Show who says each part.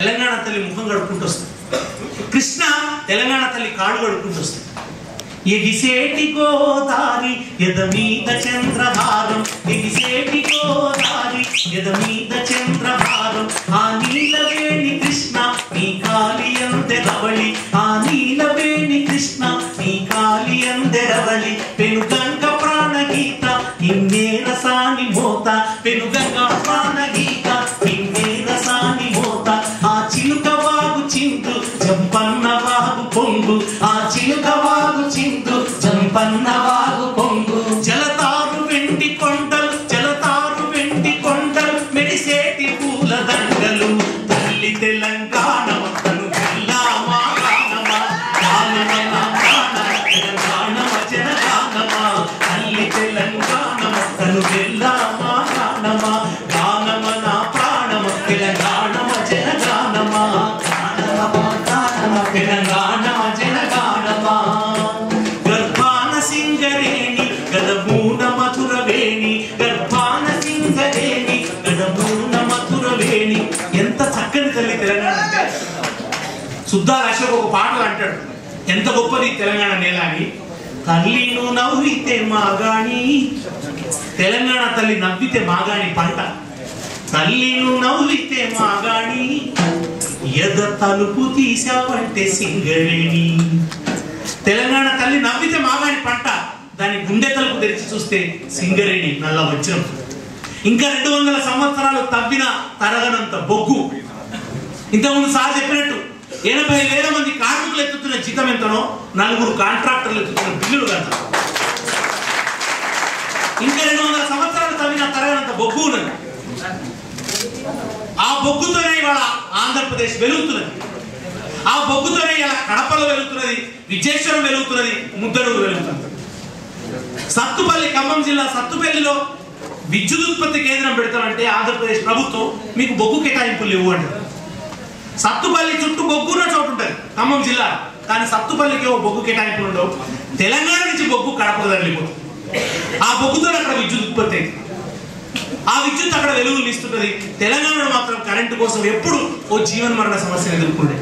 Speaker 1: తెలంగాణ తల్లి ముఖం కడుక్కుంటూ వస్తుంది, కృష్ణ తెలంగాణ తల్లి కాళ్ళు కడుక్కుంటూ వస్తుంది. ఎగిసేటి గోదారి ఎదమీద చంద్రహారం, ఎగిసేటి గోదారి ఎదమీద చంద్రహారం, ఆ నీలవేణి కృష్ణ నీ కాలి అందెరవళి, ఆ నీలవేణి కృష్ణ నీ కాలి అందెరవళి, పెనుగంగ ప్రాణగీత ఇన్నే రసాని మోత, పెనుగంగ ప్రాణగీత ఇన్నే రసాని మోత, ఆ చిలుక వాగు చిందు జంపన్న వాగు పొంగు, ఆ చిలుక వాగు చిందు జంపన్న వాగు పొంగు, జలతారు వెండి కొండలు జలతారు వెండి కొండలు మెరిసేటి పూల దండలు, తల్లి తెలంగాణ వతను తెల్లామా గానమా గానమా తెలంగాణ జనగానమా, తల్లి తెలంగాణ వతను తెల్లామా గానమా గానమ నా ప్రాణమ తెలంగాణ జనగానమా తెలంగాణ జనగానమా, గర్భాన సింగరేణి గదమూన మధురవేణి, గర్భాన సింగరేణి గదమూన మధురవేణి. ఎంత చక్కని తల్లి తెలంగాణ అంటే సుద్దా అశోక్ ఒక పాటలు అంటాడు, ఎంత గొప్పది తెలంగాణ నేల అని. తల్లిను నవ్వితే మాగాణి, తెలంగాణ తల్లి నవ్వితే మాగాణి పంట, తల్లిను నవ్వితే మాగాణి, ఎద తలుపు తీసావంటే సింగరేణి. తెలంగాణ తల్లి నవ్వితే మాగాణి పంట, దాని గుండె తలుపు తెరిచి చూస్తే సింగరేణి నల్ల వజ్రం. ఇంకా 200 సంవత్సరాలు తవ్విన తరగనంత బొగ్గు. ఇంతకుముందు సార్ చెప్పినట్టు 80,000 మంది కార్మికులు ఎత్తుతున్న జీతం ఎంతనో 4 కాంట్రాక్టర్లు ఎత్తుతున్న బిల్లులు కదా. ఇంకా 200 సంవత్సరాలు తవ్విన తరగనంత బొగ్గు ఉన్నది. ఆ బొగ్గుతోనే ఇవాళ ఆంధ్రప్రదేశ్ వెలుగుతున్నది, ఆ బొగ్గుతోనే ఇలా కడపలో వెలుగుతున్నది, విజయేశ్వరం వెలుగుతున్నది, ముద్దడూరు వెలుగుతున్నది. సత్తుపల్లి ఖమ్మం జిల్లా సత్తుపల్లిలో విద్యుత్ ఉత్పత్తి కేంద్రం పెడతామంటే ఆంధ్రప్రదేశ్ ప్రభుత్వం మీకు బొగ్గు కేటాయింపులు లేవు అంటారు. సత్తుపల్లి చుట్టూ బొగ్గున్న చోటు ఉంటుంది ఖమ్మం జిల్లా, కానీ సత్తుపల్లికి బొగ్గు కేటాయింపులు ఉండవు. తెలంగాణ నుంచి బొగ్గు కడపకు తరలిపోతుంది, ఆ బొగ్గుతో అక్కడ విద్యుత్ ఉత్పత్తి అయింది, ఆ విద్యుత్ అక్కడ వెలుగులు ఇస్తుంటది. తెలంగాణలో మాత్రం కరెంటు కోసం ఎప్పుడు ఓ జీవన మరణ సమస్యను ఎదుర్కొండే.